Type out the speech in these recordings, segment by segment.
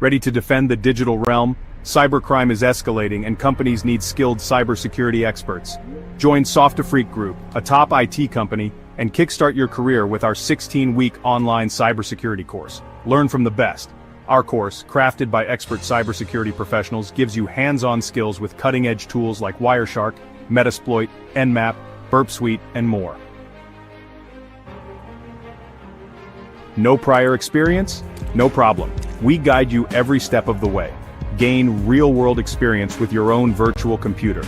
Ready to defend the digital realm? Cybercrime is escalating and companies need skilled cybersecurity experts. Join Softafreak Group, a top IT company, and kickstart your career with our 16-week online cybersecurity course. Learn from the best. Our course, crafted by expert cybersecurity professionals, gives you hands-on skills with cutting-edge tools like Wireshark, Metasploit, Nmap, Burp Suite, and more. No prior experience? No problem. We guide you every step of the way. Gain real-world experience with your own virtual computer.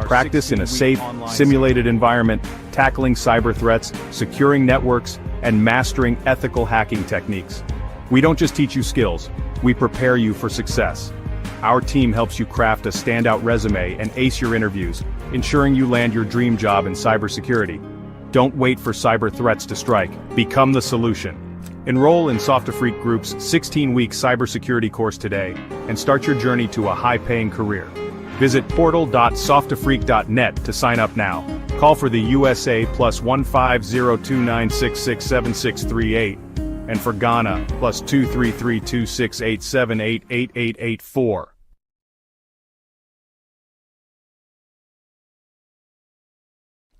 Practice in a safe, simulated environment, tackling cyber threats, securing networks, and mastering ethical hacking techniques. We don't just teach you skills, we prepare you for success. Our team helps you craft a standout resume and ace your interviews, ensuring you land your dream job in cybersecurity. Don't wait for cyber threats to strike. Become the solution. Enroll in Softafreak Group's 16-week cybersecurity course today and start your journey to a high-paying career. Visit portal.softafreak.net to sign up now. Call for the USA +15029667638 and for Ghana +2332687888884.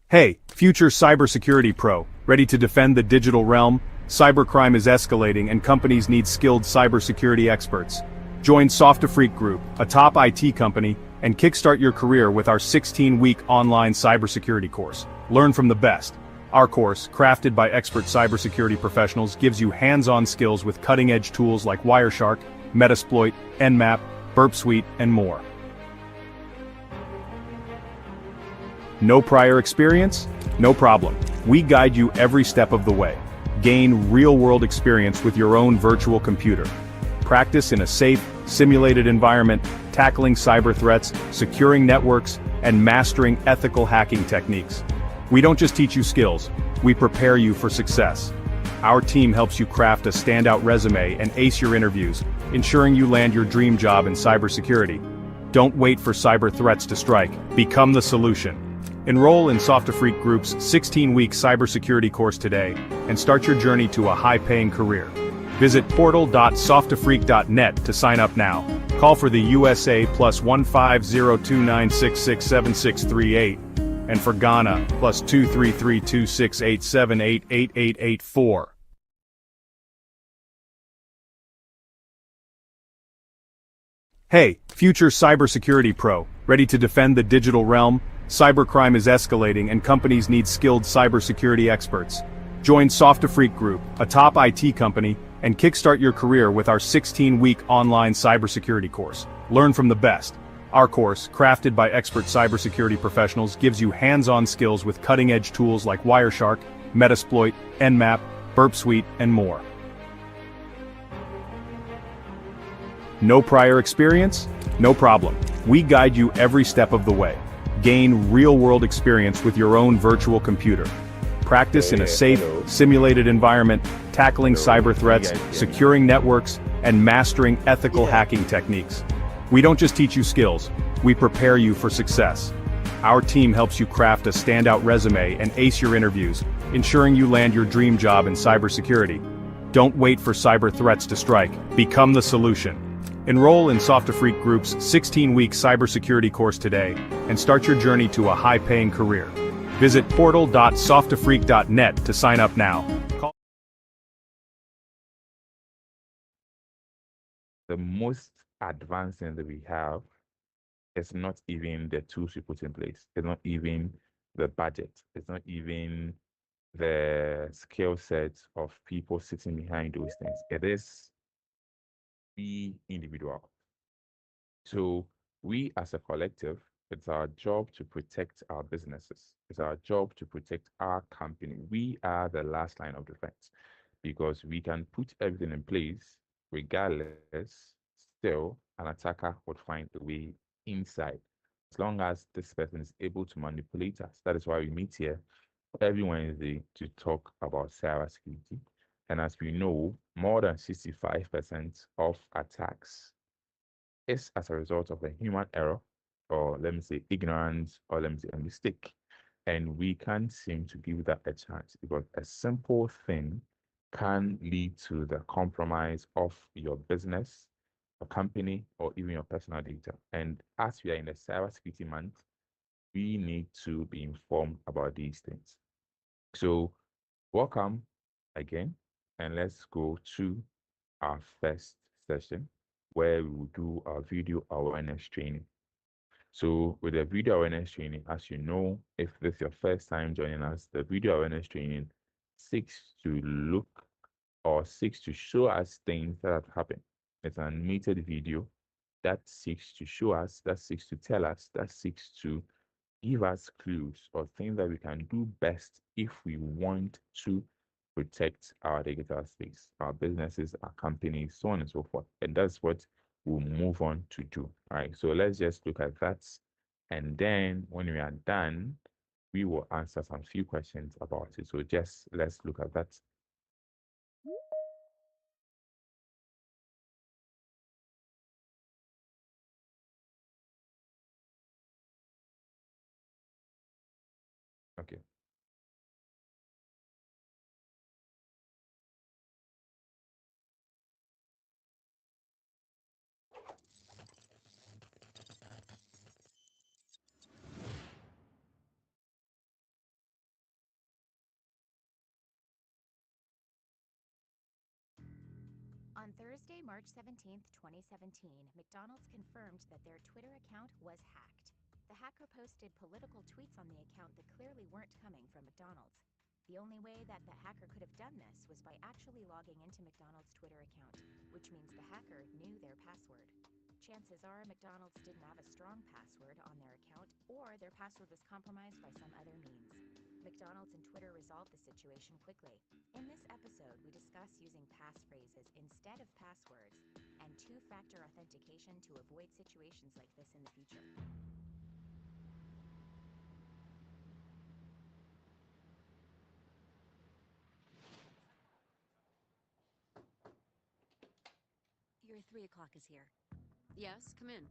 Hey, future cybersecurity pro, ready to defend the digital realm? Cybercrime is escalating and companies need skilled cybersecurity experts. Join Softafreak Group, a top IT company, and kickstart your career with our 16-week online cybersecurity course. Learn from the best. Our course, crafted by expert cybersecurity professionals, gives you hands-on skills with cutting-edge tools like Wireshark, Metasploit, Nmap, Burp Suite, and more. No prior experience? No problem. We guide you every step of the way. Gain real-world experience with your own virtual computer. Practice in a safe, simulated environment, tackling cyber threats, securing networks, and mastering ethical hacking techniques. We don't just teach you skills, we prepare you for success. Our team helps you craft a standout resume and ace your interviews, ensuring you land your dream job in cybersecurity. Don't wait for cyber threats to strike. Become the solution. Enroll in Softafreak Group's 16-week cybersecurity course today and start your journey to a high-paying career. Visit portal.softafreak.net to sign up now. Call for the USA +15029667638 and for Ghana +2332687888884. Hey, future cybersecurity pro, ready to defend the digital realm? Cybercrime is escalating and companies need skilled cybersecurity experts. Join Softafreak Group, a top IT company, and kickstart your career with our 16-week online cybersecurity course. Learn from the best. Our course, crafted by expert cybersecurity professionals, gives you hands-on skills with cutting-edge tools like Wireshark, Metasploit, Nmap, Burp Suite, and more. No prior experience? No problem. We guide you every step of the way. Gain real-world experience with your own virtual computer. Practice in a safe, simulated environment, tackling cyber threats, securing networks, and mastering ethical hacking techniques. We don't just teach you skills, we prepare you for success. Our team helps you craft a standout resume and ace your interviews, ensuring you land your dream job in cybersecurity. Don't wait for cyber threats to strike. Become the solution. Enroll in Softafreak Group's 16-week cybersecurity course today and start your journey to a high-paying career. Visit portal.softafreak.net to sign up now. The most advanced thing that we have is not even the tools we put in place. It's not even the budget. It's not even the skill sets of people sitting behind those things. It is the individual. So we as a collective, it's our job to protect our businesses. It's our job to protect our company. We are the last line of defense because we can put everything in place regardless, still an attacker would find a way inside. As long as this person is able to manipulate us. That is why we meet here every Wednesday to talk about cybersecurity. And as we know, more than 65% of attacks is as a result of a human error, or let me say ignorance, or let me say a mistake. And we can't seem to give that a chance because a simple thing can lead to the compromise of your business, your company, or even your personal data. And as we are in the cybersecurity month, we need to be informed about these things. So, welcome again, and let's go to our first session where we will do our video awareness training. So, with the video awareness training, as you know, if this is your first time joining us, the video awareness training seeks to look or seeks to show us things that have happened. It's an animated video that seeks to show us, that seeks to tell us, that seeks to give us clues or things that we can do best if we want to protect our digital space, our businesses, our companies, so on and so forth. And that's what we'll move on to do. All right. So let's just look at that. And then when we are done, we will answer some few questions about it. So just let's look at that. Okay. On Thursday, March 17, 2017, McDonald's confirmed that their Twitter account was hacked. The hacker posted political tweets on the account that clearly weren't coming from McDonald's. The only way that the hacker could have done this was by actually logging into McDonald's Twitter account, which means the hacker knew their password. Chances are McDonald's didn't have a strong password on their account, or their password was compromised by some other means. McDonald's and Twitter resolved the situation quickly. In this episode, we discuss using passphrases instead of passwords and two-factor authentication to avoid situations like this in the future. Your 3 o'clock is here. Yes, come in.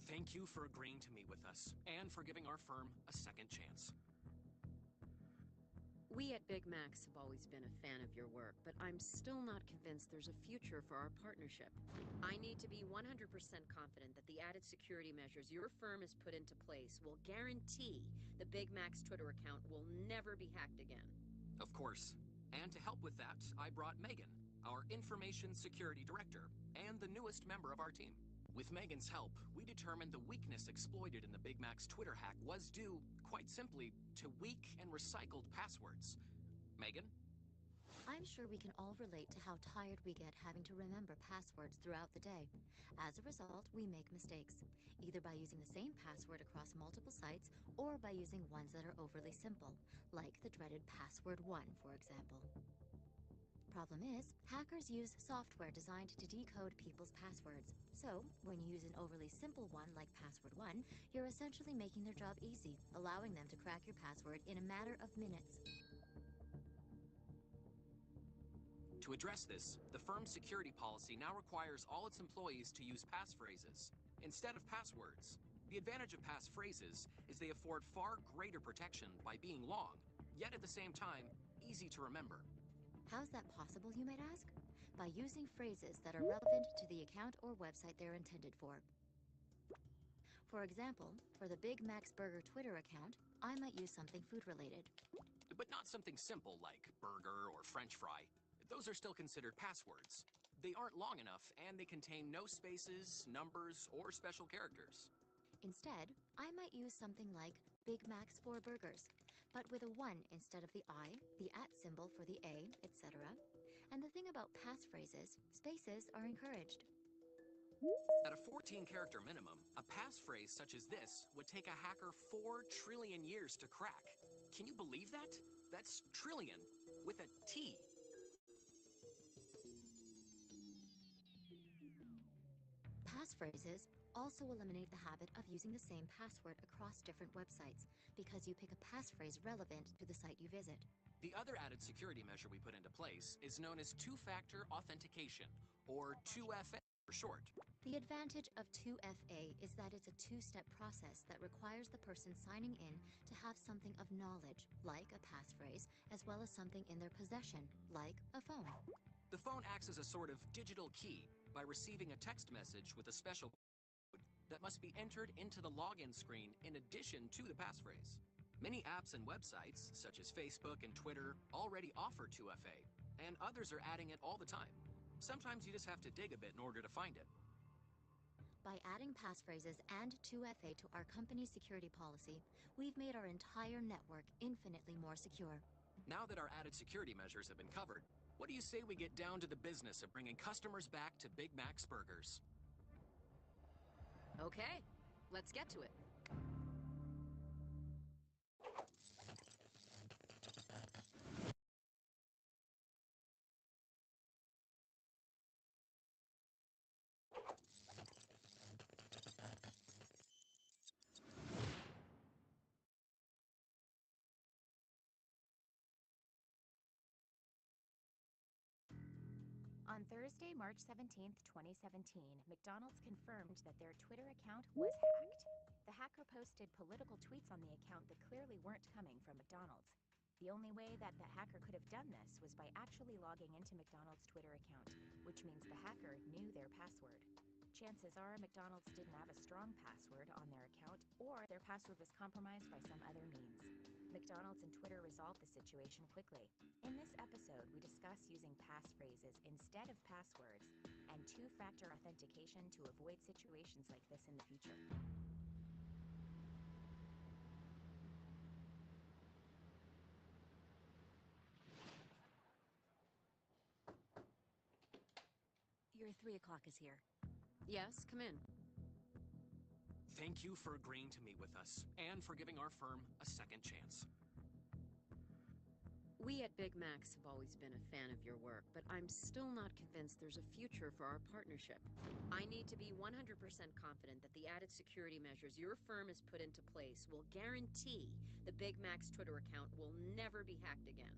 Thank you for agreeing to meet with us and for giving our firm a second chance. We at Big Macs have always been a fan of your work, but I'm still not convinced there's a future for our partnership. I need to be 100% confident that the added security measures your firm has put into place will guarantee the Big Macs Twitter account will never be hacked again. Of course. And to help with that, I brought Megan, our Information Security Director, and the newest member of our team. With Megan's help, we determined the weakness exploited in the Big Mac's Twitter hack was due, quite simply, to weak and recycled passwords. Megan? I'm sure we can all relate to how tired we get having to remember passwords throughout the day. As a result, we make mistakes, either by using the same password across multiple sites or by using ones that are overly simple, like the dreaded password 1, for example. Problem is, hackers use software designed to decode people's passwords. So, when you use an overly simple one like password 1, you're essentially making their job easy, allowing them to crack your password in a matter of minutes. To address this, the firm's security policy now requires all its employees to use passphrases instead of passwords. The advantage of passphrases is they afford far greater protection by being long, yet at the same time, easy to remember. How's that possible, you might ask? By using phrases that are relevant to the account or website they're intended for. For example, for the Big Mac's Burger Twitter account, I might use something food-related. But not something simple like burger or French fry. Those are still considered passwords. They aren't long enough, and they contain no spaces, numbers, or special characters. Instead, I might use something like Big Mac's 4 burgers, but with a 1 instead of the I, the @ symbol for the A, etc. And the thing about passphrases, spaces are encouraged. At a 14-character minimum, a passphrase such as this would take a hacker 4 trillion years to crack. Can you believe that? That's trillion with a T. Passphrases also eliminate the habit of using the same password across different websites, because you pick a passphrase relevant to the site you visit. The other added security measure we put into place is known as two-factor authentication, or 2FA for short. The advantage of 2FA is that it's a two-step process that requires the person signing in to have something of knowledge, like a passphrase, as well as something in their possession, like a phone. The phone acts as a sort of digital key, by receiving a text message with a special code that must be entered into the login screen in addition to the passphrase. Many apps and websites, such as Facebook and Twitter, already offer 2FA, and others are adding it all the time. Sometimes you just have to dig a bit in order to find it. By adding passphrases and 2FA to our company's security policy, we've made our entire network infinitely more secure. Now that our added security measures have been covered, what do you say we get down to the business of bringing customers back to Big Mac's Burgers? Okay, let's get to it. On Thursday, March 17th, 2017, McDonald's confirmed that their Twitter account was hacked. The hacker posted political tweets on the account that clearly weren't coming from McDonald's. The only way that the hacker could have done this was by actually logging into McDonald's Twitter account, which means the hacker knew their password. Chances are McDonald's didn't have a strong password on their account, or their password was compromised by some other means. McDonald's and Twitter resolved the situation quickly. In this episode, we discuss using passphrases instead of passwords and two-factor authentication to avoid situations like this in the future. Your 3 o'clock is here. Yes, come in. Thank you for agreeing to meet with us, and for giving our firm a second chance. We at Big Mac's have always been a fan of your work, but I'm still not convinced there's a future for our partnership. I need to be 100% confident that the added security measures your firm has put into place will guarantee the Big Mac's Twitter account will never be hacked again.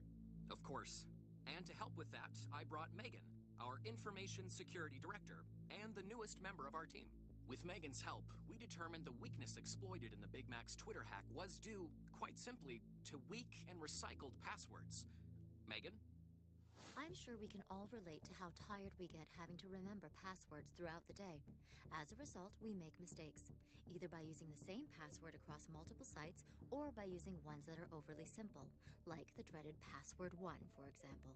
Of course. And to help with that, I brought Megan, our Information Security Director, and the newest member of our team. With Megan's help, we determined the weakness exploited in the Big Mac's Twitter hack was due, quite simply, to weak and recycled passwords. Megan? I'm sure we can all relate to how tired we get having to remember passwords throughout the day. As a result, we make mistakes, either by using the same password across multiple sites or by using ones that are overly simple, like the dreaded password 1, for example.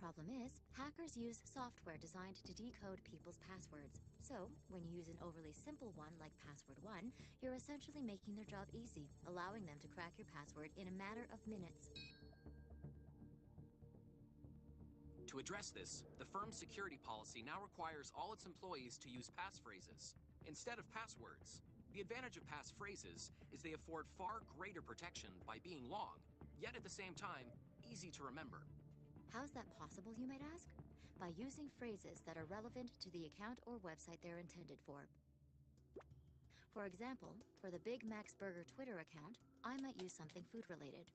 Problem is, hackers use software designed to decode people's passwords. So, when you use an overly simple one like password 1, you're essentially making their job easy, allowing them to crack your password in a matter of minutes. To address this, the firm's security policy now requires all its employees to use passphrases instead of passwords. The advantage of passphrases is they afford far greater protection by being long, yet at the same time, easy to remember. How's that possible, you might ask? By using phrases that are relevant to the account or website they're intended for. For example, for the Big Mac's Burger Twitter account, I might use something food-related.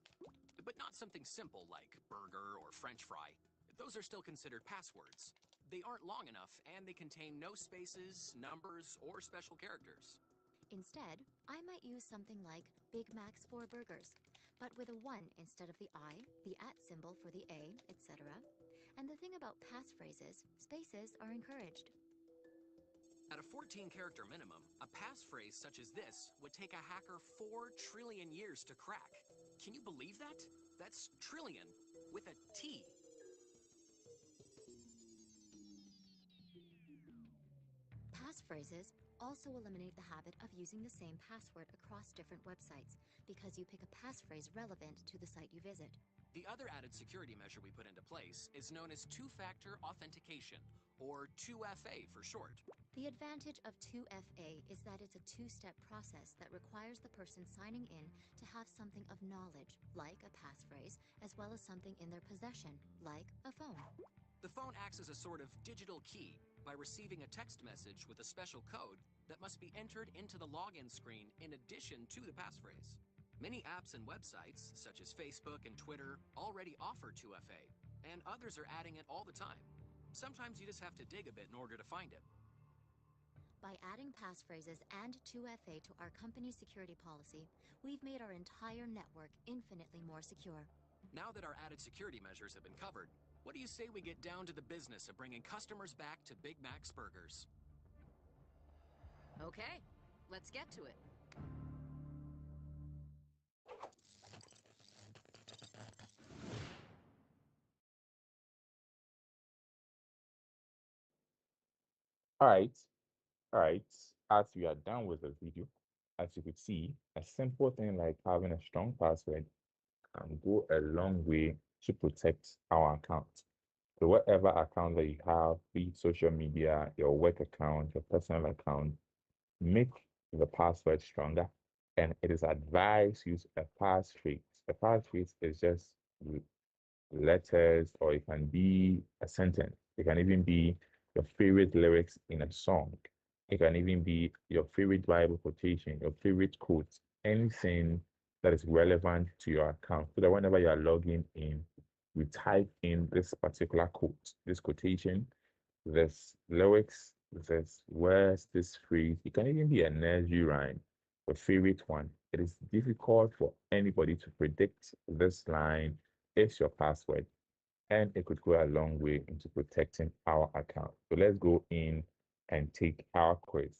But not something simple like burger or French fry. Those are still considered passwords. They aren't long enough, and they contain no spaces, numbers, or special characters. Instead, I might use something like Big Mac's 4 burgers, but with a 1 instead of the I, the @ symbol for the A, etc. And the thing about passphrases, spaces are encouraged. At a 14-character minimum, a passphrase such as this would take a hacker 4 trillion years to crack. Can you believe that? That's trillion with a T. Passphrases also eliminate the habit of using the same password across different websites because you pick a passphrase relevant to the site you visit. The other added security measure we put into place is known as two-factor authentication, or 2FA for short. The advantage of 2FA is that it's a 2-step process that requires the person signing in to have something of knowledge, like a passphrase, as well as something in their possession, like a phone. The phone acts as a sort of digital key by receiving a text message with a special code that must be entered into the login screen in addition to the passphrase. Many apps and websites, such as Facebook and Twitter, already offer 2FA, and others are adding it all the time. Sometimes you just have to dig a bit in order to find it. By adding passphrases and 2FA to our company's security policy, we've made our entire network infinitely more secure. Now that our added security measures have been covered, What do you say we get down to the business of bringing customers back to Big Mac's Burgers? Okay, let's get to it. All right, all right. As we are done with the video, as you could see, a simple thing like having a strong password can go a long way to protect our account. So whatever account that you have, be it social media, your work account, your personal account, make the password stronger. And it is advised use a passphrase. A passphrase is just letters, or it can be a sentence. It can even be your favorite lyrics in a song. It can even be your favorite Bible quotation, your favorite quote, anything that is relevant to your account. So that whenever you are logging in, you type in this particular quote, this quotation, this lyrics, this words, this phrase. It can even be a nursery rhyme, your favorite one. It is difficult for anybody to predict this line is your password, and it could go a long way into protecting our account. So let's go in and take our quiz.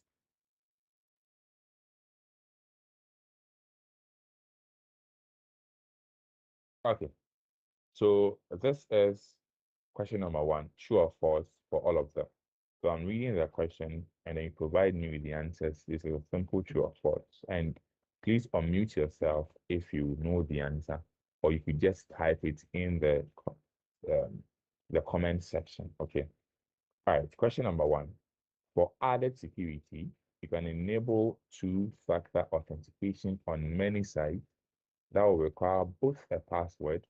Okay, so this is question number one, true or false for all of them. So I'm reading the question and then you provide me with the answers. This is a simple true or false. And please unmute yourself if you know the answer, or you could just type it in um, the comment section. Okay. All right. Question number one. For added security, you can enable two-factor authentication on many sites that will require both a password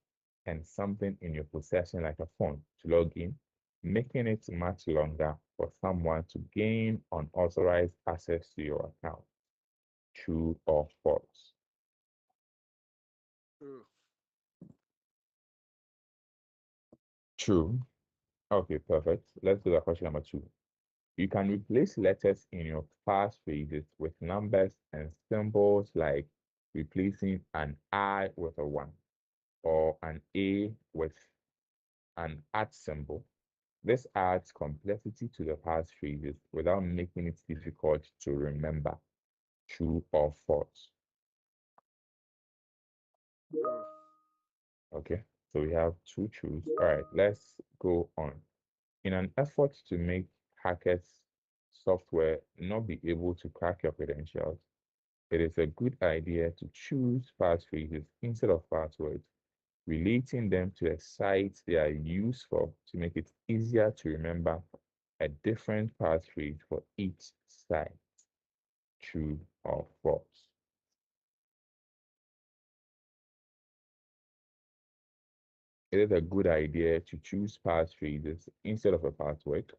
and something in your possession like a phone to log in, making it much longer for someone to gain unauthorized access to your account. True or false? True. Okay, perfect. Let's do the question number two. You can replace letters in your passphrases with numbers and symbols, like replacing an I with a 1 or an A with an at symbol. This adds complexity to the passphrases without making it difficult to remember. True or false? Okay, so we have two truths. All right, let's go on. In an effort to make hackers software not be able to crack your credentials, it is a good idea to choose passphrases instead of passwords, relating them to a site they are used for to make it easier to remember a different passphrase for each site. True or false? It is a good idea to choose passphrases instead of a password.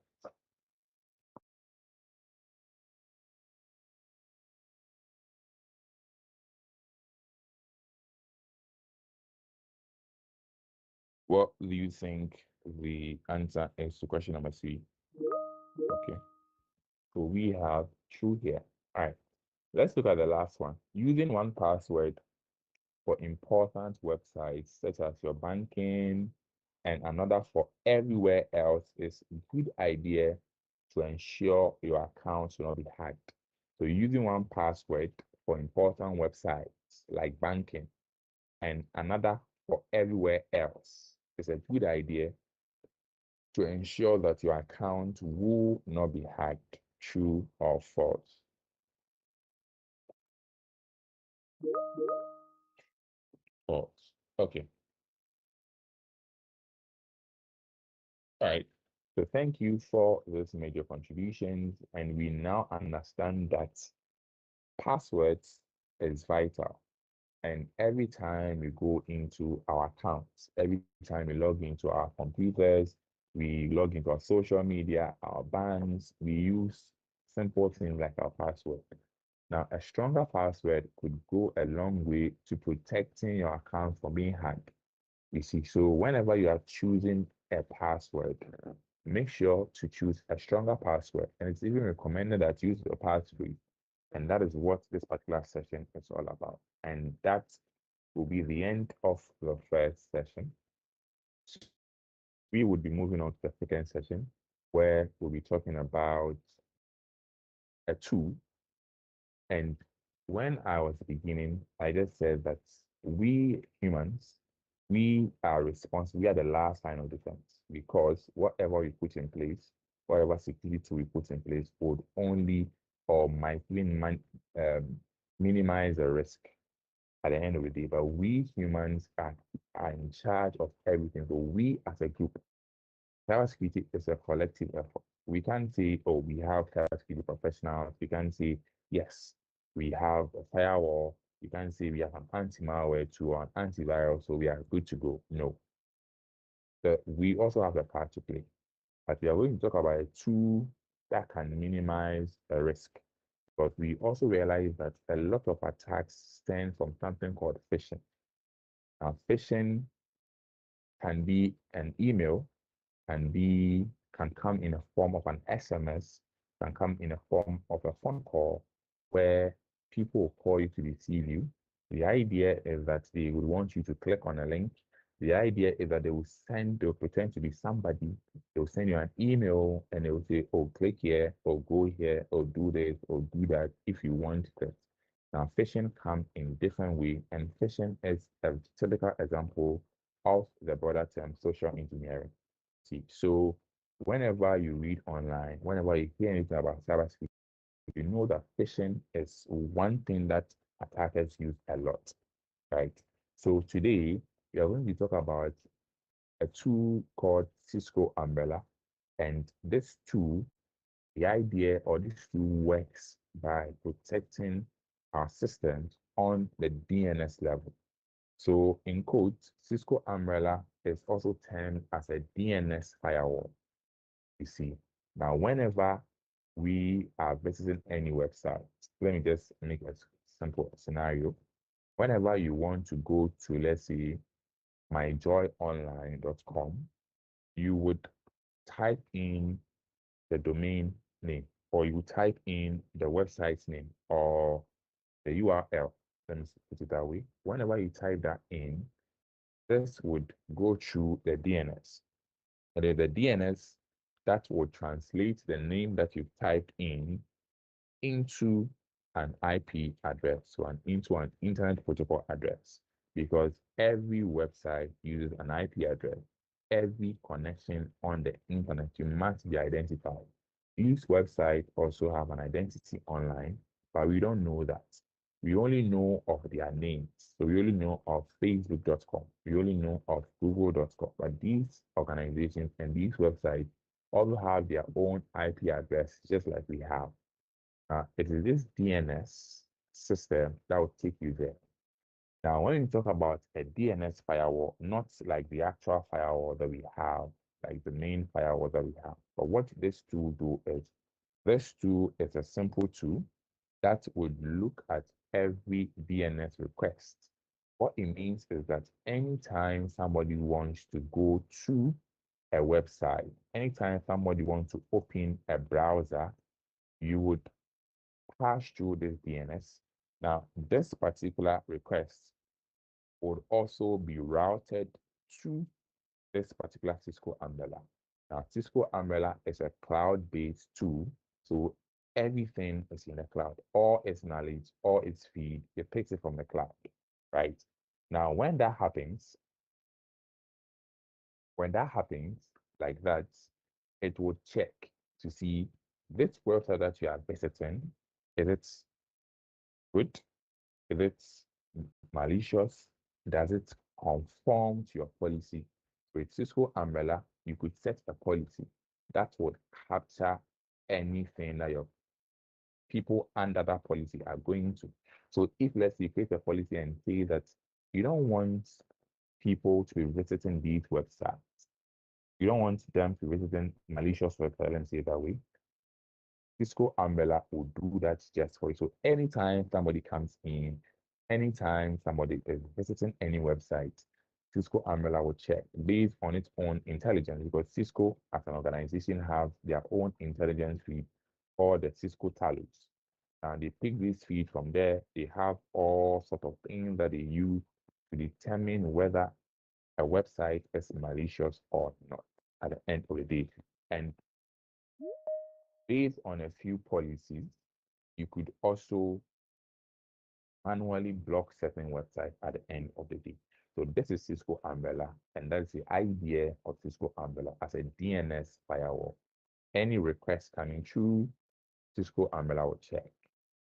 What do you think the answer is to question number three? Okay, so we have true here. All right, let's look at the last one. Using one password for important websites such as your banking and another for everywhere else is a good idea to ensure your accounts will not be hacked. So using one password for important websites like banking and another for everywhere else is a good idea to ensure that your account will not be hacked. True or false? False. Okay. All right. So thank you for those major contributions. And we now understand that passwords is vital. And every time we go into our accounts, every time we log into our computers, we log into our social media, our banks, we use simple things like our password. Now, a stronger password could go a long way to protecting your account from being hacked. You see, so whenever you are choosing a password, make sure to choose a stronger password. And it's even recommended that you use a passphrase. And that is what this particular session is all about. And that will be the end of the first session. we would be moving on to the second session where we'll be talking about a tool. And when I was beginning, I just said that we humans, we are responsible, we are the last line of defense because whatever we put in place, whatever security we put in place would only or might even minimize the risk at the end of the day. But we humans are in charge of everything. So we as a group, cybersecurity is a collective effort. We can't say, oh, we have cybersecurity professionals. We can't say, yes, we have a firewall. You can't say we have an anti-malware tool or an antiviral, so we are good to go. No. We also have a part to play. But we are going to talk about a tool that can minimize the risk. But we also realize that a lot of attacks stem from something called phishing. Now, phishing can be an email, can come in a form of an SMS, can come in a form of a phone call where people will call you to deceive you. The idea is that they would want you to click on a link. The idea is that they'll pretend to be somebody. They'll send you an email and they will say, oh, click here, or go here, or do this, or do that if you want this. Now, phishing comes in different way, and phishing is a typical example of the broader term social engineering. See, so whenever you read online, whenever you hear anything about cybersecurity, you know that phishing is one thing that attackers use a lot, right? So today we are going to talk about a tool called Cisco Umbrella, and this tool, the idea or this tool works by protecting our systems on the DNS level. So in quotes, Cisco Umbrella is also termed as a DNS firewall. You see, now whenever we are visiting any website, let me just make a simple scenario. Whenever you want to go to, let's say, myjoyonline.com, you would type in the domain name, or you type in the website's name or the URL. Let me put it that way. Whenever you type that in, this would go through the DNS. And then the DNS that will translate the name that you've typed in into an IP address, so into an internet protocol address, because every website uses an IP address. Every connection on the internet, you must be identified. These websites also have an identity online, but we don't know that. We only know of their names. So we only know of Facebook.com. We only know of Google.com. But these organizations and these websites also have their own IP address, just like we have. It is this DNS system that will take you there. Now, when we talk about a DNS firewall, not like the actual firewall that we have, like the main firewall that we have, but what this tool do is, this tool is a simple tool that would look at every DNS request. What it means is that anytime somebody wants to go to a website, anytime somebody wants to open a browser, you would pass through this DNS. Now, this particular request would also be routed to this particular Cisco Umbrella. Now, Cisco Umbrella is a cloud-based tool, so everything is in the cloud. All its knowledge, all its feed, it takes it from the cloud, right? Now, when that happens like that, it would check to see this website that you are visiting, is it good? Is it malicious? Does it conform to your policy? With Cisco Umbrella, you could set a policy that would capture anything that your people under that policy are going to. So if, let's say, you create a policy and say that you don't want people to be visiting these websites, you don't want them to be visiting malicious websites, let me say it that way, Cisco Umbrella will do that just for you. So anytime somebody comes in, anytime somebody is visiting any website, Cisco Umbrella will check based on its own intelligence, because Cisco as an organization have their own intelligence feed, or the Cisco Talos. And they pick this feed from there. They have all sort of things that they use to determine whether a website is malicious or not. at the end of the day. And based on a few policies, you could also manually block certain websites at the end of the day. So this is Cisco Umbrella, and that's the idea of Cisco Umbrella as a DNS firewall. Any request coming through Cisco Umbrella will check.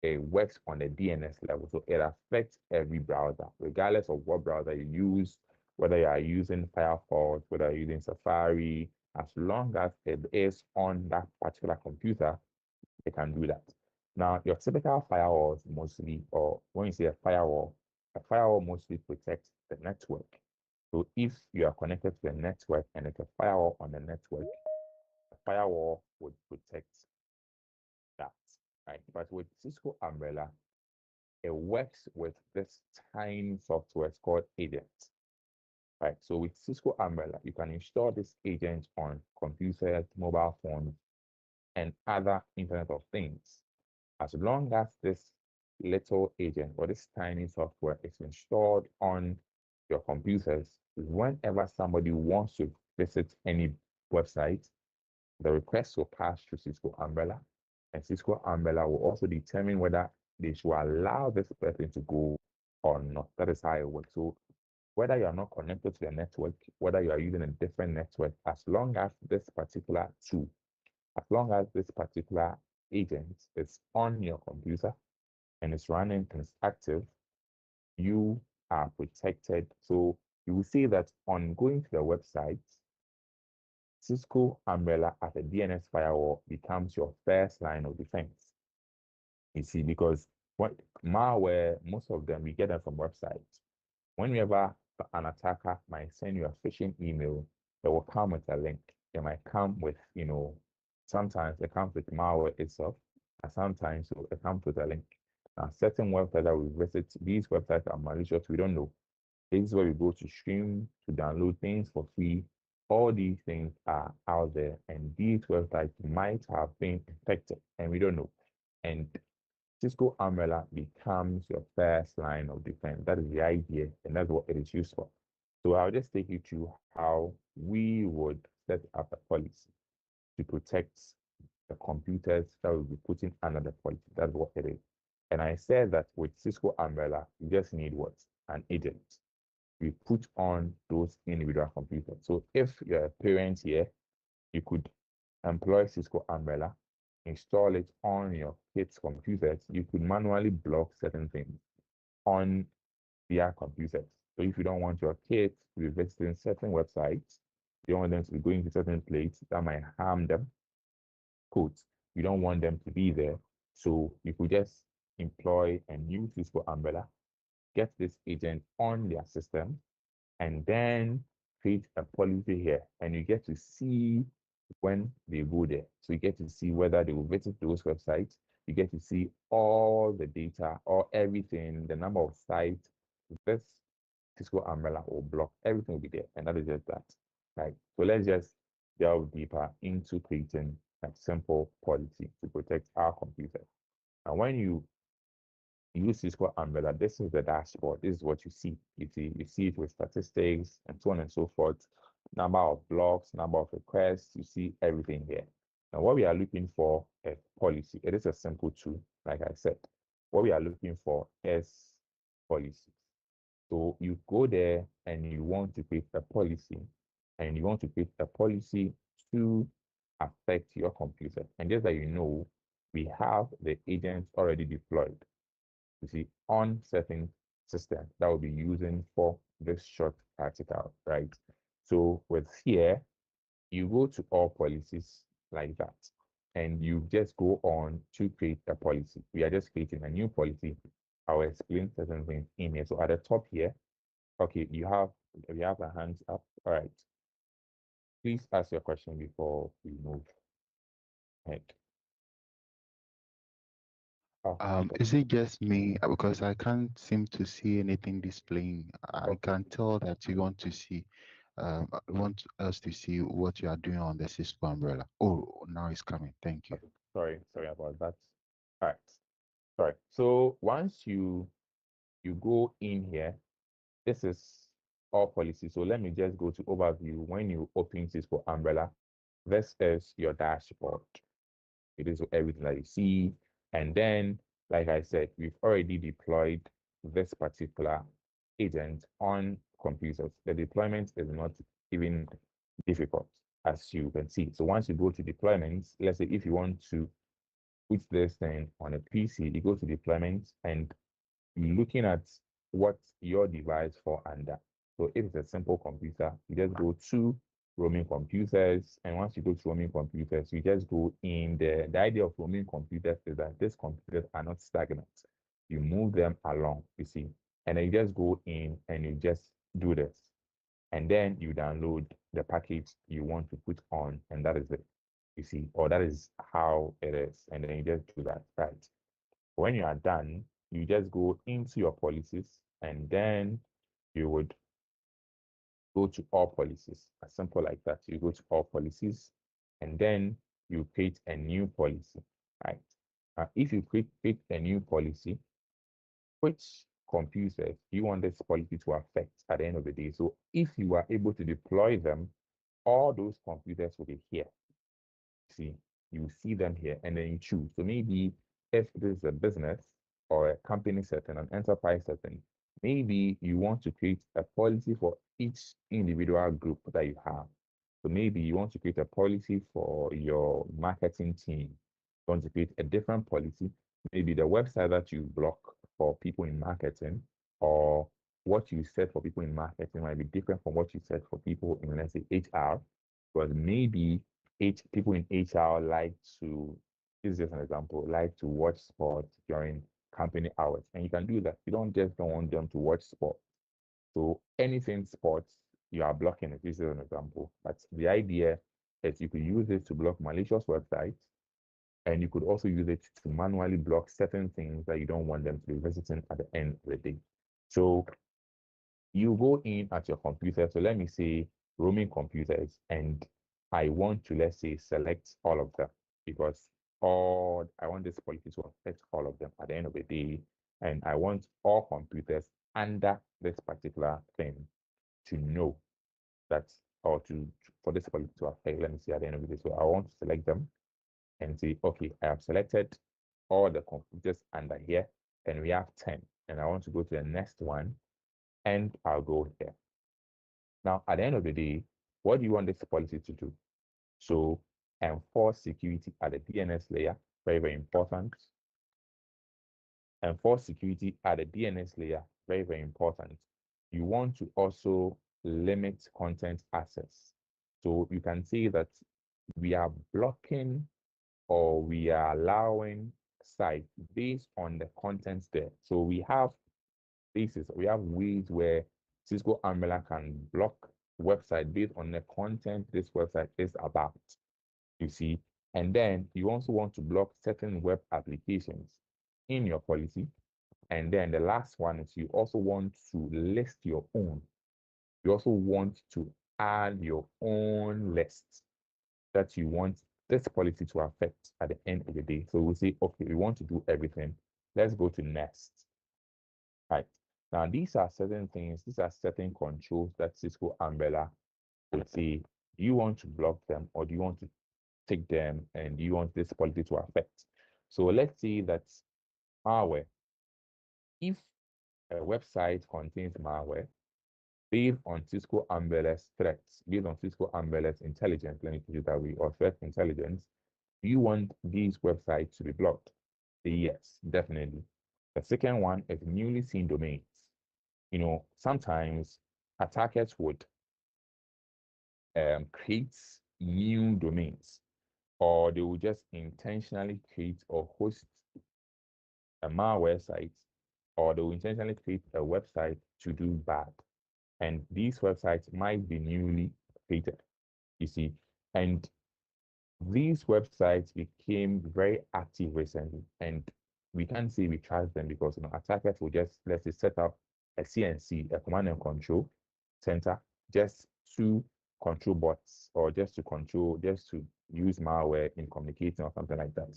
It works on the DNS level, so it affects every browser, regardless of what browser you use, whether you are using Firefox, whether you're using Safari, as long as it is on that particular computer, it can do that. Now, your typical firewalls mostly, or when you say a firewall mostly protects the network. So if you are connected to the network and it's a firewall on the network, the firewall would protect that, right? But with Cisco Umbrella, it works with this tiny software it's called Agent, right? So with Cisco Umbrella, you can install this agent on computers, mobile phones, and other Internet of Things. As long as this little agent or this tiny software is installed on your computers, whenever somebody wants to visit any website, the request will pass through Cisco Umbrella, and Cisco Umbrella will also determine whether they should allow this person to go or not. That is how it works. So whether you are not connected to the network, whether you are using a different network, as long as this particular tool, as long as this particular agent is on your computer and it's running and it's active, you are protected. So you will see that on going to the website, Cisco Umbrella as a DNS firewall becomes your first line of defense. You see, because what malware, most of them, we get them from websites. Whenever an attacker might send you a phishing email, it will come with a link. It might come with, sometimes it comes with malware itself, and sometimes it comes with a link. Now, certain websites that we visit, these websites are malicious, we don't know. This is where we go to stream, to download things for free. All these things are out there, and these websites might have been infected, and we don't know. And Cisco Umbrella becomes your first line of defense. That is the idea, and that's what it is used for. So I'll just take you through how we would set up a policy to protect the computers that will be putting under the policy. That's what it is. And I said that with Cisco Umbrella, you just need what? An agent. We put on those individual computers. So if you're a parent here, you could employ Cisco Umbrella, install it on your kids' computers. You could manually block certain things on their computers. So if you don't want your kids to be visiting certain websites, you don't want them to be going to certain places that might harm them, quote, you don't want them to be there. So you could just employ and use Cisco Umbrella, get this agent on their system, and then create a policy here. And you get to see when they go there. So you get to see whether they will visit those websites. You get to see all the data or everything, the number of sites. This Cisco Umbrella will block everything will be there. And that is just that. Right. So let's just delve deeper into creating a simple policy to protect our computer. And when you use Cisco Umbrella, this is the dashboard. This is what you see. You see it with statistics and so on and so forth. Number of blocks, number of requests, you see everything here. Now, what we are looking for is policy. It is a simple tool, like I said. What we are looking for is policy. So you go there and you want to create a policy, and you want to create a policy to affect your computer. And just that you know, we have the agents already deployed. You see, on certain system that will be using for this short article, right? So with here, you go to all policies like that, and you just go on to create a policy. We are just creating a new policy. I'll explain certain things in here. So at the top here, okay, we have a hands up. All right. Please ask your question before we move ahead. Oh, Is it just me? Because I can't seem to see anything displaying. I okay. can tell that you want to see, want us to see what you are doing on the Cisco umbrella. Oh, now it's coming. Thank you. Sorry about that. All right. Sorry. So once you go in here, this is all policies. So let me just go to overview. When you open Cisco Umbrella, this is your dashboard. It is everything that you see. And then, like I said, we've already deployed this particular agent on computers. The deployment is not even difficult, as you can see. So once you go to deployments, let's say if you want to put this thing on a PC, you go to deployment and looking at what your device fall under. So if it's a simple computer, you just go to roaming computers. And once you go to roaming computers, you just go in there. The idea of roaming computers is that these computers are not stagnant. You move them along, you see. And then you just go in and you just do this. And then you download the package you want to put on, and that is it. You see, or that is how it is. And then you just do that, right? When you are done, you just go into your policies and then you would go to all policies. As simple like that. You go to all policies and then you create a new policy, right? If you create a new policy, which computers you want this policy to affect at the end of the day? So if you are able to deploy them, all those computers will be here. See, you see them here and then you choose. So maybe if this is a business or a company setting, an enterprise setting, maybe you want to create a policy for each individual group that you have. So maybe you want to create a policy for your marketing team. You want to create a different policy. Maybe the website that you block for people in marketing or what you set for people in marketing might be different from what you set for people in, let's say, HR. Because maybe people in HR like to, this is just an example, like to watch sports during company hours. And you can do that. You don't want them to watch sport. So anything sports, you are blocking it. This is an example. But the idea is you could use it to block malicious websites, and you could also use it to manually block certain things that you don't want them to be visiting at the end of the day. So you go in at your computer. So let me say roaming computers, and I want to, let's say, select all of them because all I want this policy to affect all of them at the end of the day. And I want all computers under this particular thing to know that, or for this policy to affect, let me see at the end of the day. So I want to select them and say, okay, I have selected all the computers under here, and we have 10. And I want to go to the next one, and I'll go here. Now, at the end of the day, what do you want this policy to do? So enforce security at the DNS layer, very, very important. Enforce security at the DNS layer, very, very important. You want to also limit content access. So you can see that we are blocking or we are allowing sites based on the contents there. So we have ways where Cisco Umbrella can block website based on the content this website is about, you see. And then you also want to block certain web applications in your policy. And then the last one is you also want to list your own. You also want to add your own lists that you want this policy to affect at the end of the day. So we'll say, okay, we want to do everything. Let's go to next. Right. Now, these are certain things, these are certain controls that Cisco Umbrella would say, do you want to block them or do you want to take them and do you want this policy to affect? So let's say that malware, if a website contains malware, based on Cisco Umbrella's threats, based on Cisco Umbrella's intelligence, let me put it that way, or threat intelligence, do you want these websites to be blocked? Yes, definitely. The second one is newly seen domains. You know, sometimes attackers would create new domains, or they will just intentionally create or host a malware site, or they will intentionally create a website to do bad. And these websites might be newly created, you see. And these websites became very active recently, and we can't say we trust them because attackers will just, let's say, set up a CNC, a command and control center, just to control bots or just to use malware in communicating or something like that.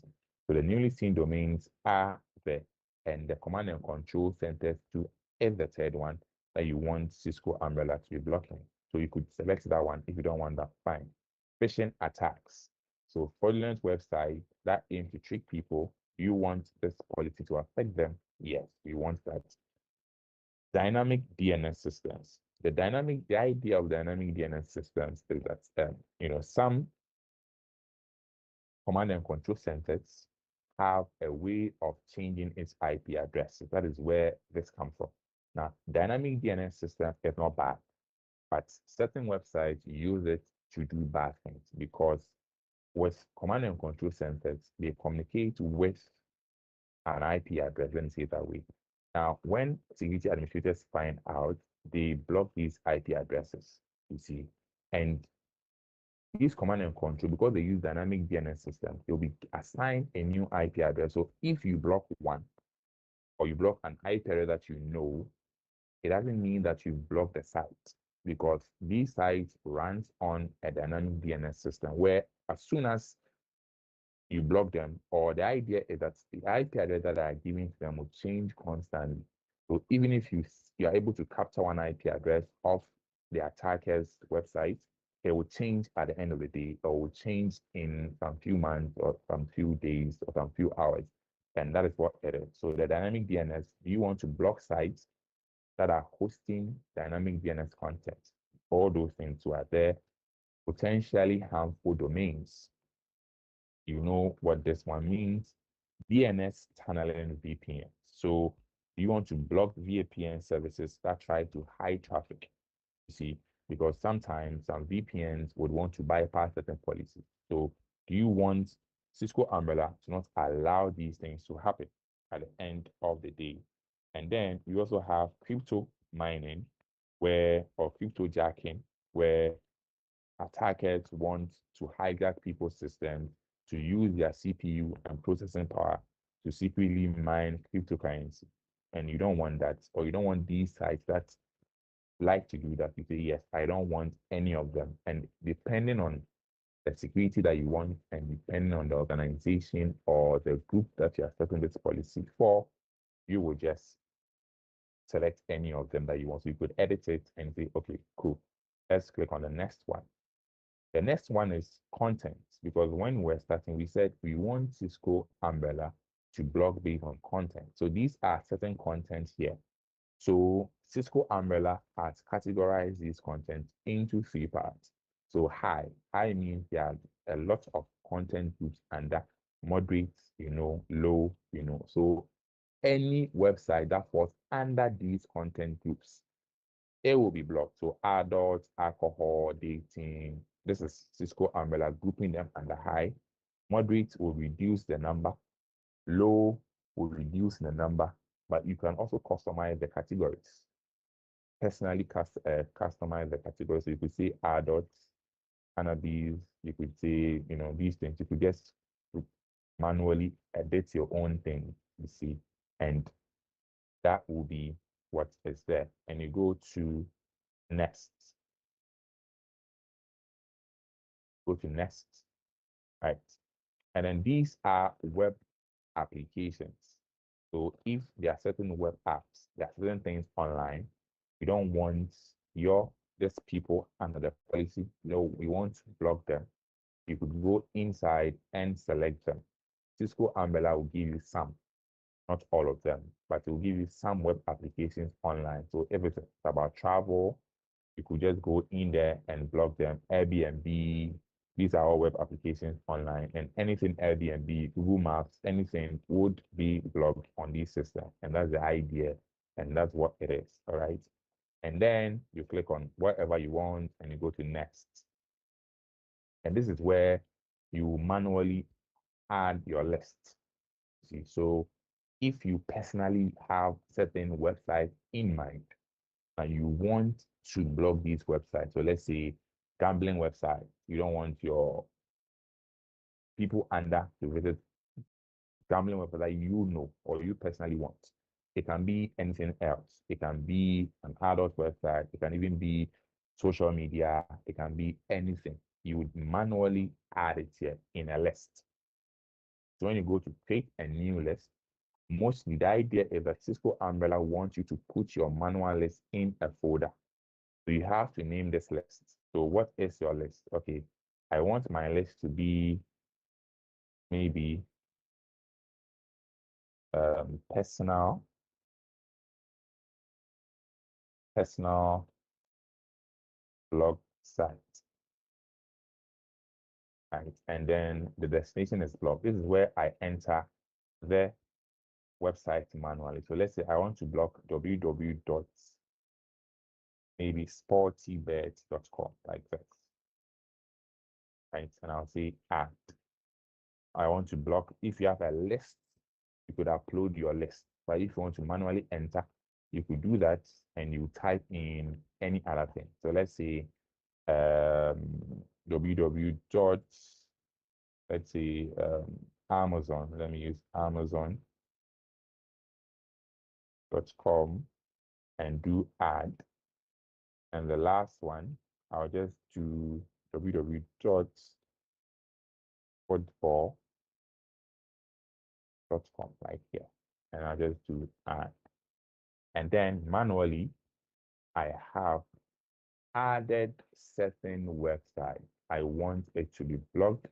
So the newly seen domains are there, and the command and control centers too is the third one. that you want Cisco umbrella to be blocking. So you could select that one. If you don't want that, fine. Phishing attacks. So fraudulent website that aim to trick people. Do you want this policy to affect them? Yes, we want that. Dynamic DNS systems. The idea of dynamic DNS systems is that some command and control centers have a way of changing its IP address. That is where this comes from. Now, dynamic DNS system is not bad, but certain websites use it to do bad things because with command and control centers, they communicate with an IP address. Let me say it that way. Now, when security administrators find out, they block these IP addresses, you see, and these command and control, because they use dynamic DNS system, they'll be assigned a new IP address. So if you block one or you block an IP address that you know, it doesn't mean that you block the site because these sites runs on a dynamic DNS system where as soon as you block them, or the idea is that the IP address that are given to them will change constantly. So even if you are able to capture one IP address of the attacker's website, it will change at the end of the day, or will change in some few months, or some few days, or some few hours. And that is what it is. So the dynamic DNS, do you want to block sites that are hosting dynamic DNS content? All those things who are there, potentially harmful domains. You know what this one means. DNS tunneling VPN. So you want to block VPN services that try to hide traffic. You see, because sometimes some VPNs would want to bypass certain policies. So do you want Cisco Umbrella to not allow these things to happen at the end of the day? And then you also have crypto mining, or crypto jacking, where attackers want to hijack people's systems to use their CPU and processing power to secretly mine cryptocurrency. And you don't want that, or you don't want these sites that like to do that. You say, yes, I don't want any of them. And depending on the security that you want, and depending on the organization or the group that you are setting this policy for, you will just select any of them that you want. So you could edit it and say, okay, cool. Let's click on the next one. The next one is content, because when we're starting, we said we want Cisco Umbrella to block based on content. So these are certain content here. So Cisco Umbrella has categorized this content into 3 parts. So high means there are a lot of content groups under moderate, low, So any website that falls under these content groups, it will be blocked. So adults, alcohol, dating. This is Cisco Umbrella grouping them under high. Moderate will reduce the number. Low will reduce the number, but you can also customize the categories. Personally customize the categories. So you could say adults, cannabis, you could say, these things. You could just manually edit your own thing, you see, and that will be what is there. And you go to next. Go to next, right? And then these are web applications. So if there are certain web apps, there are certain things online, we don't want these people under the policy. We want to block them. You could go inside and select them. Cisco Umbrella will give you some, not all of them, but it will give you some web applications online. So if it's about travel, you could just go in there and block them. Airbnb, these are all web applications online, and anything Airbnb, Google Maps, anything would be blocked on this system. And that's the idea, and that's what it is, all right? And then you click on whatever you want, and you go to next. And this is where you manually add your list. See, so if you personally have certain websites in mind, and you want to block these websites, so let's say gambling website, you don't want your people under to visit gambling website that or you personally want. It can be anything else. It can be an adult website. It can even be social media. It can be anything. You would manually add it here in a list. So when you go to create a new list, Mostly the idea is that Cisco Umbrella wants you to put your manual list in a folder. So you have to name this list. So what is your list? Okay, I want my list to be maybe personal blog site, right? And then the destination is blog. This is where I enter the website manually. So let's say I want to blog www. maybe sportybet.com like this, right? And I'll say add. I want to block. If you have a list, you could upload your list. But if you want to manually enter, you could do that and you type in any other thing. So let's say www. Let's say Amazon. Let me use Amazon.com and do add. And the last one, I'll just do www.football.com right here. And I'll just do add. And then manually, I have added certain website. I want it to be blocked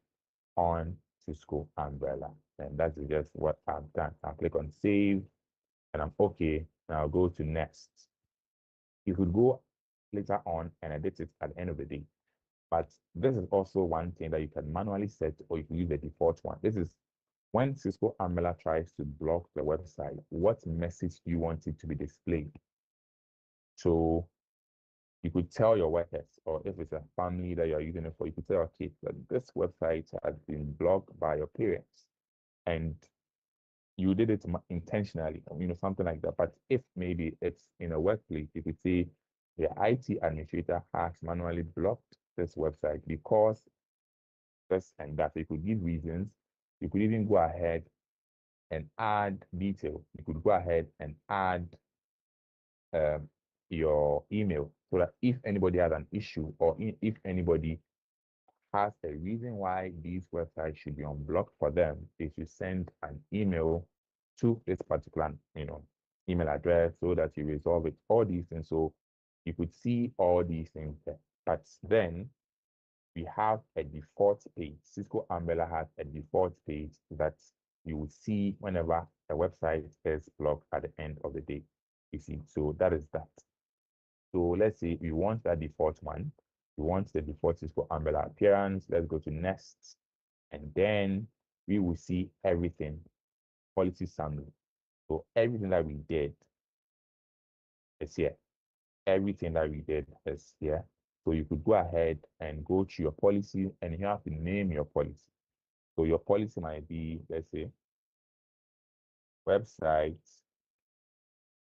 on Cisco Umbrella. And that's just what I've done. I'll click on save and I'm okay. And I'll go to next. You could go later on and edit it at the end of the day. But this is also one thing that you can manually set, or you can use the default one. This is when Cisco Umbrella tries to block the website, what message do you want it to be displayed? So you could tell your workers, or if it's a family that you're using it for, you could tell your kids that this website has been blocked by your parents and you did it intentionally, something like that. But if maybe it's in a workplace, you could say the IT administrator has manually blocked this website because this and that. So you could give reasons. You could even go ahead and add detail. You could go ahead and add your email so that if anybody has an issue or if anybody has a reason why these websites should be unblocked for them, they should send an email to this particular, email address so that you resolve it. All these things. So you could see all these things there. But then we have a default page. Cisco Umbrella has a default page that you will see whenever a website is blocked at the end of the day. You see, so that is that. So let's say we want that default one. We want the default Cisco Umbrella appearance. Let's go to next. And then we will see everything, policy summary. So everything that we did is here. Everything that we did is here. So you could go ahead and go to your policy and you have to name your policy. So your policy might be, let's say, website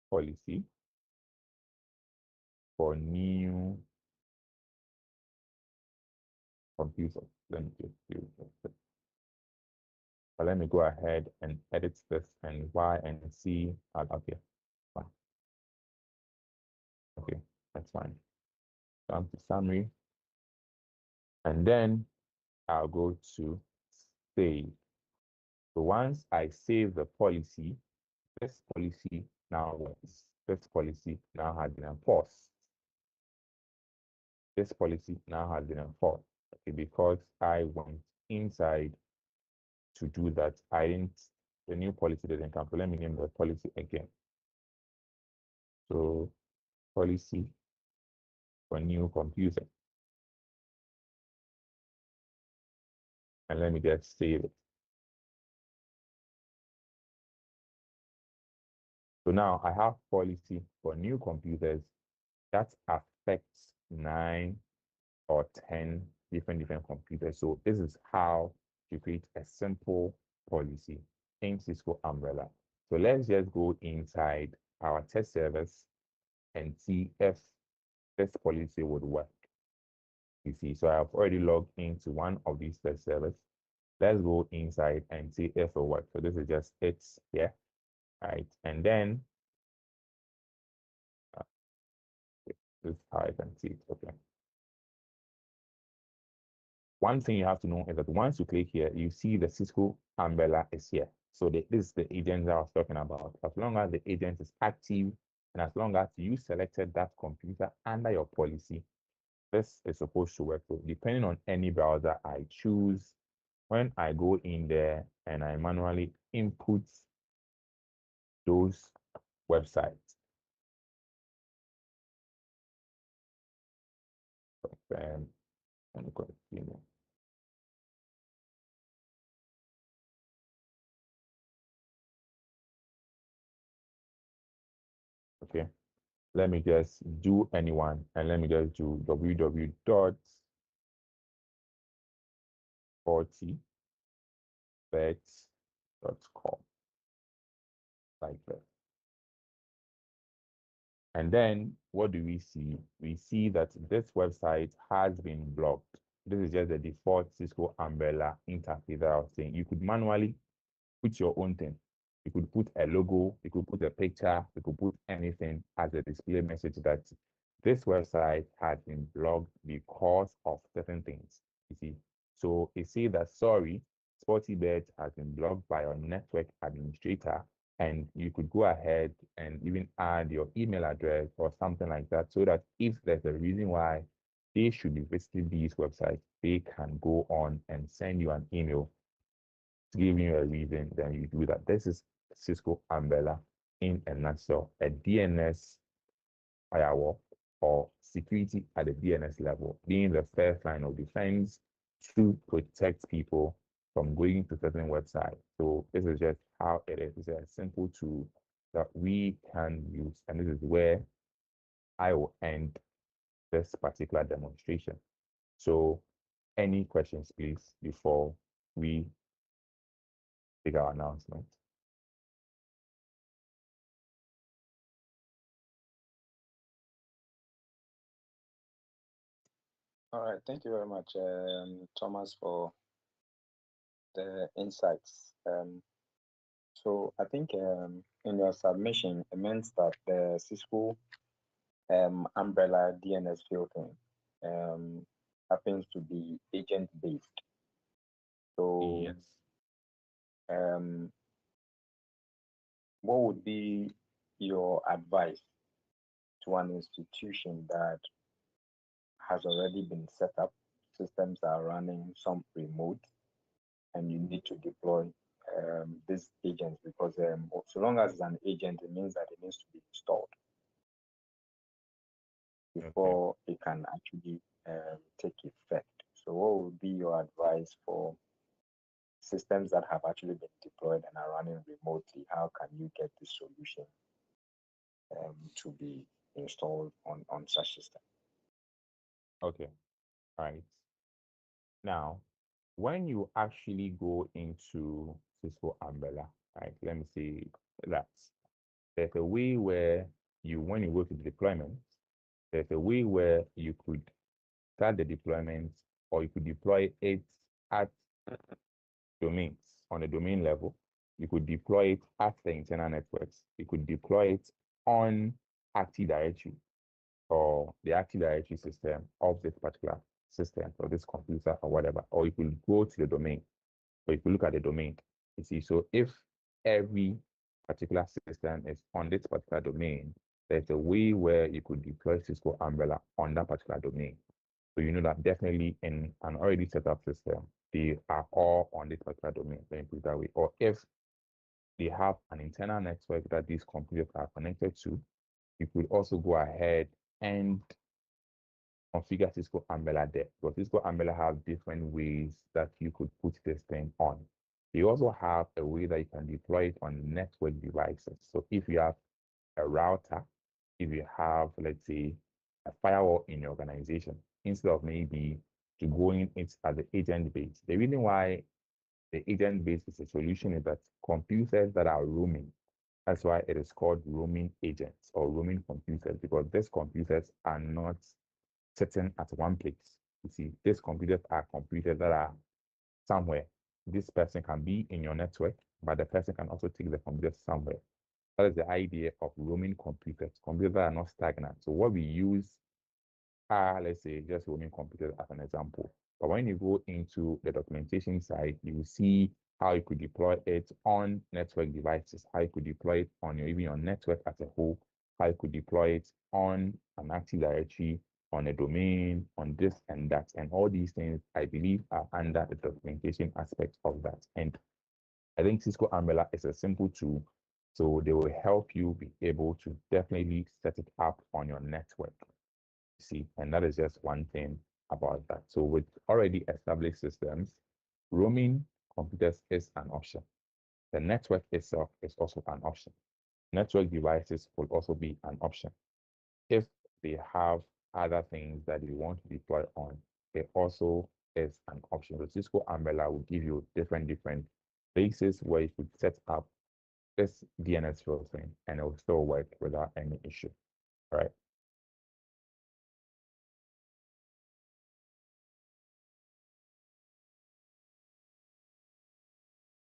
policy for new computers. Let me just do this. But let me go ahead and edit this and Y and C. Okay, fine. Okay, that's fine. Come to summary. And then I'll go to save. So once I save the policy, this policy now works. This policy now has been enforced. This policy now has been enforced. Okay, because I went inside to do that. The new policy didn't come. So let me name the policy again. So policy for new computer. And let me just save it. So now I have policy for new computers that affects 9 or 10 different computers. So this is how to create a simple policy in Cisco Umbrella. So let's just go inside our test service and see if this policy would work. You see, so I've already logged into one of these test servers. Let's go inside and see if it works. So this is just it here, right? And then this is how I can see it. Okay. One thing you have to know is that once you click here, you see the Cisco Umbrella is here. So this is the agent that I was talking about. As long as the agent is active and as long as you selected that computer under your policy, this is supposed to work. So depending on any browser I choose, when I go in there and I manually input those websites, and continue. Okay, let me just do anyone and let me just do www.40bets.com like that. And then what do we see? We see that this website has been blocked. This is just the default Cisco Umbrella interface that I was saying. You could manually put your own thing. You could put a logo, you could put a picture, you could put anything as a display message that this website has been blocked because of certain things. You see, so it says that sorry, SportyBet has been blocked by your network administrator, and you could go ahead and even add your email address or something like that, so that if there's a reason why they should be visiting these websites, they can go on and send you an email giving you a reason, then you do that. This is Cisco Umbrella in a nutshell, a DNS firewall or security at the DNS level, being the first line of defense to protect people from going to certain websites. So this is just how it is. It's a simple tool that we can use, and this is where I will end this particular demonstration. So any questions, please, before we take our announcement? All right, thank you very much, Thomas, for the insights. So I think in your submission, it meant that the Cisco Umbrella DNS filtering happens to be agent-based. So Yes. what would be your advice to an institution that has already been set up, systems are running, some remote, and you need to deploy these agents because so long as it's an agent, it means that it needs to be installed before it can actually take effect. So what would be your advice for systems that have actually been deployed and are running remotely? How can you get this solution to be installed on such system? Okay, right. Now, when you actually go into Cisco Umbrella, right, let me see that there's a way where when you go to the deployment, there's a way where you could start the deployment or you could deploy it at domains on the domain level. You could deploy it at the internal networks. You could deploy it on Active Directory or the Active Directory system of this particular system or this computer or whatever, or you could go to the domain, or you could look at the domain. You see, so if every particular system is on this particular domain, there's a way where you could deploy Cisco Umbrella on that particular domain. So you know that definitely in an already set up system, they are all on this particular domain, let me put it that way. Or if they have an internal network that these computers are connected to, you could also go ahead and configure Cisco Umbrella there. Because Cisco Umbrella have different ways that you could put this thing on. You also have a way that you can deploy it on network devices. So if you have a router, if you have, let's say, a firewall in your organization, instead of maybe to going it as the agent base. The reason why the agent base is a solution is that computers that are roaming, that's why it is called roaming agents or roaming computers, because these computers are not sitting at one place. You see, these computers are computers that are somewhere. This person can be in your network, but the person can also take the computer somewhere. That is the idea of roaming computers. Computers are not stagnant. So what we use are, let's say, just roaming computers as an example. But when you go into the documentation side, you will see how you could deploy it on network devices, how you could deploy it on even your network as a whole, how you could deploy it on an Active Directory, on a domain, on this and that. And all these things, I believe, are under the documentation aspect of that. And I think Cisco Umbrella is a simple tool. So they will help you be able to definitely set it up on your network. See, and that is just one thing about that. So with already established systems, roaming computers is an option. The network itself is also an option. Network devices will also be an option. If they have other things that you want to deploy on, it also is an option. So Cisco Umbrella will give you different places where you could set up this DNS filtering and it will still work without any issue, right?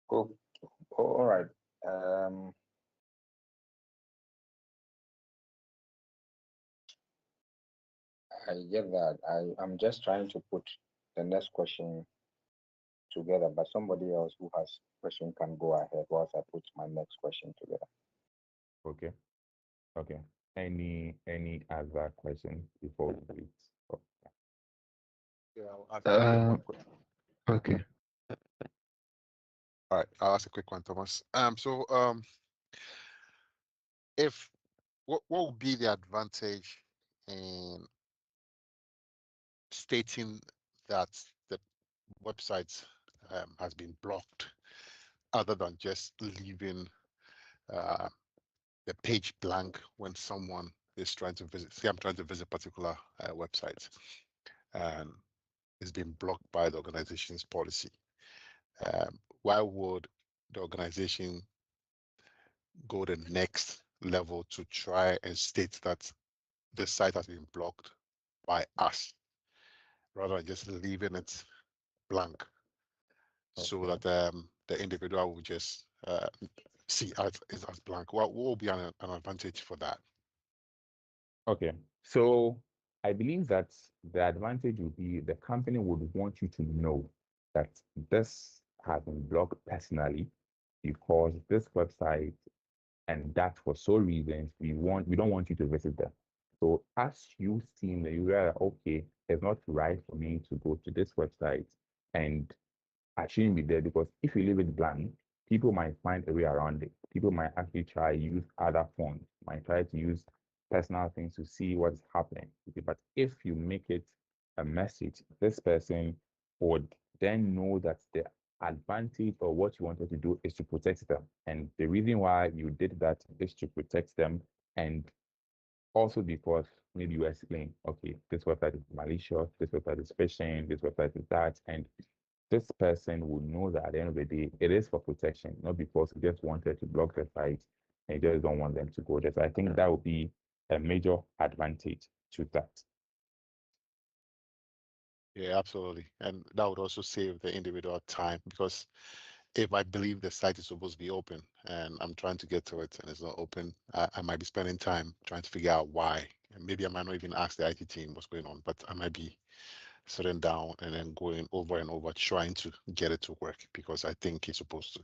Cool. All right. I get that. I'm just trying to put the next question together, but somebody else who has question can go ahead whilst I put my next question together. Okay. Okay. Any other questions before we do it? Oh, Yeah, I'll ask a quick one. Okay. All right, I'll ask a quick one, Thomas. If what would be the advantage in stating that the website has been blocked, other than just leaving the page blank when someone is trying to visit? Say I'm trying to visit a particular website, and it's been blocked by the organization's policy. Why would the organization go the next level to try and state that the site has been blocked by us, rather than just leaving it blank, so okay. that the individual will just see it as blank? What will be an advantage for that? Okay. So I believe that the advantage would be the company would want you to know that this has been blocked personally because this website and that for so reasons we don't want you to visit them. So as you see that you realize, okay, it's not right for me to go to this website and I shouldn't be there, because if you leave it blank, people might find a way around it. People might actually try use other phones, might try to use personal things to see what's happening. Okay, but if you make it a message, this person would then know that the advantage or what you wanted to do is to protect them. And the reason why you did that is to protect them, and also because maybe you explain, okay, this website is malicious, this website is phishing, this website is that, and this person would know that at the end of the day, it is for protection, not because you just wanted to block the site and you just don't want them to go there. So I think that would be a major advantage to that. Yeah, absolutely. And that would also save the individual time, because if I believe the site is supposed to be open and I'm trying to get to it and it's not open, I might be spending time trying to figure out why. And maybe I might not even ask the IT team what's going on, but I might be sitting down and then going over and over trying to get it to work because I think it's supposed to.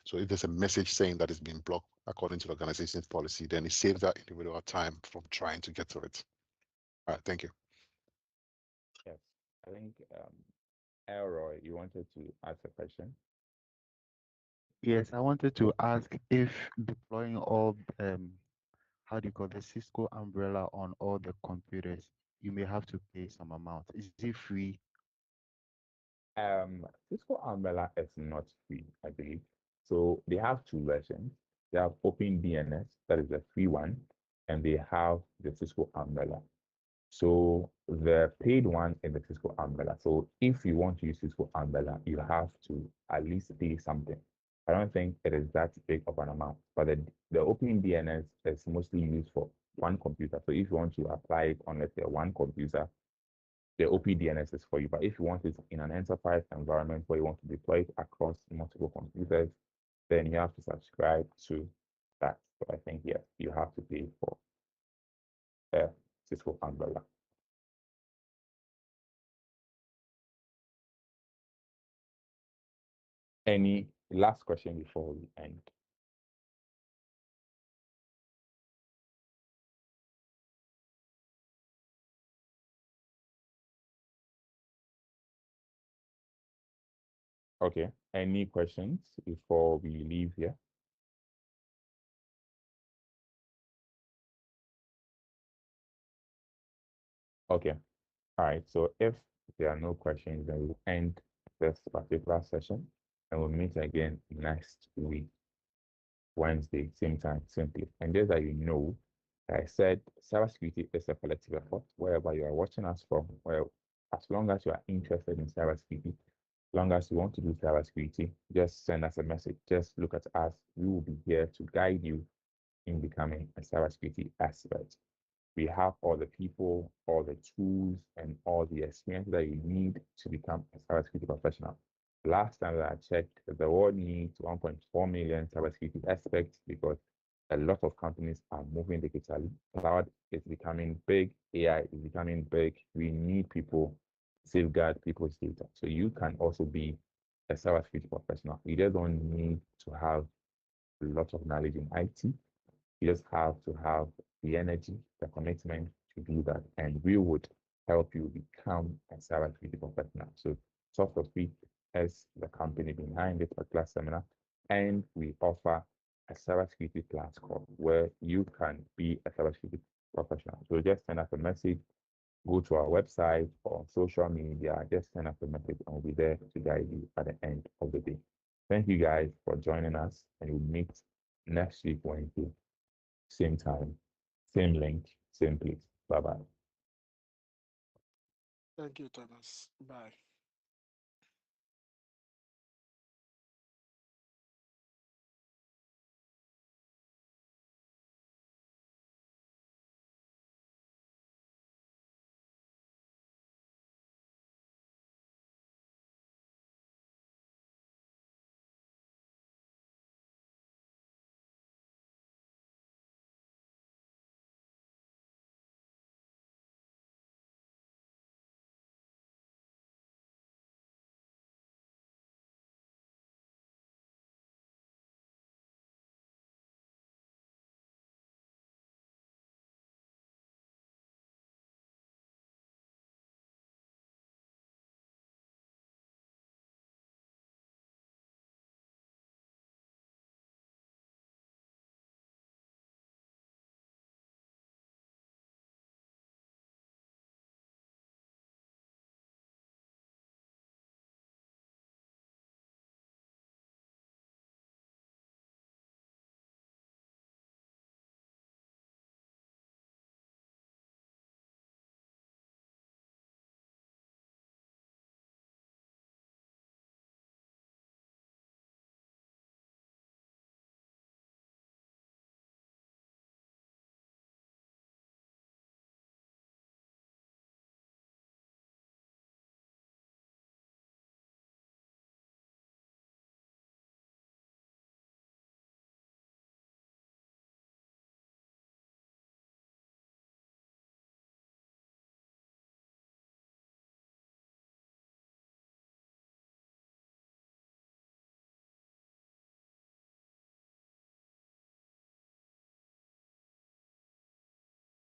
So if there's a message saying that it's been blocked according to the organization's policy, then it saves that individual time from trying to get to it. All right, thank you. Yes, I think Elroy, you wanted to ask a question? Yes, I wanted to ask if deploying all how do you call the Cisco Umbrella on all the computers, you may have to pay some amount. Is it free? Cisco Umbrella is not free, I believe. So they have two versions. They have OpenDNS, that is the free one, and they have the Cisco Umbrella. So the paid one is the Cisco Umbrella. So if you want to use Cisco Umbrella, you have to at least pay something. I don't think it is that big of an amount, but the OpenDNS is mostly used for one computer. So if you want to apply it on, let's say, one computer, the OPDNS is for you. But if you want it in an enterprise environment where you want to deploy it across multiple computers, then you have to subscribe to that. So I think, yes, you have to pay for Cisco Umbrella. Any last question before we end. Okay, any questions before we leave here? Okay, all right. So if there are no questions, then we'll end this particular session and we'll meet again next week, Wednesday, same time, simply. And just that you know, I said cybersecurity is a collective effort. Wherever you are watching us from, well, as long as you are interested in cybersecurity, as long as you want to do cybersecurity, just send us a message. Just look at us. We will be here to guide you in becoming a cybersecurity expert. We have all the people, all the tools, and all the experience that you need to become a cybersecurity professional. Last time that I checked, the world needs 1.4 million cybersecurity experts because a lot of companies are moving digitally. Cloud is becoming big, AI is becoming big. We need people to safeguard people's data. So you can also be a cybersecurity professional. You just don't need to have a lot of knowledge in IT. You just have to have the energy, the commitment to do that, and we would help you become a cybersecurity professional. So, Software Suite is the company behind this particular seminar, and we offer a cybersecurity class course where you can be a cybersecurity professional. So, just send us a message, go to our website or social media, just send us a message, and we'll be there to guide you at the end of the day. Thank you guys for joining us, and we'll meet next week Wednesday. Same time, same link, same place. Bye bye. Thank you, Thomas. Bye.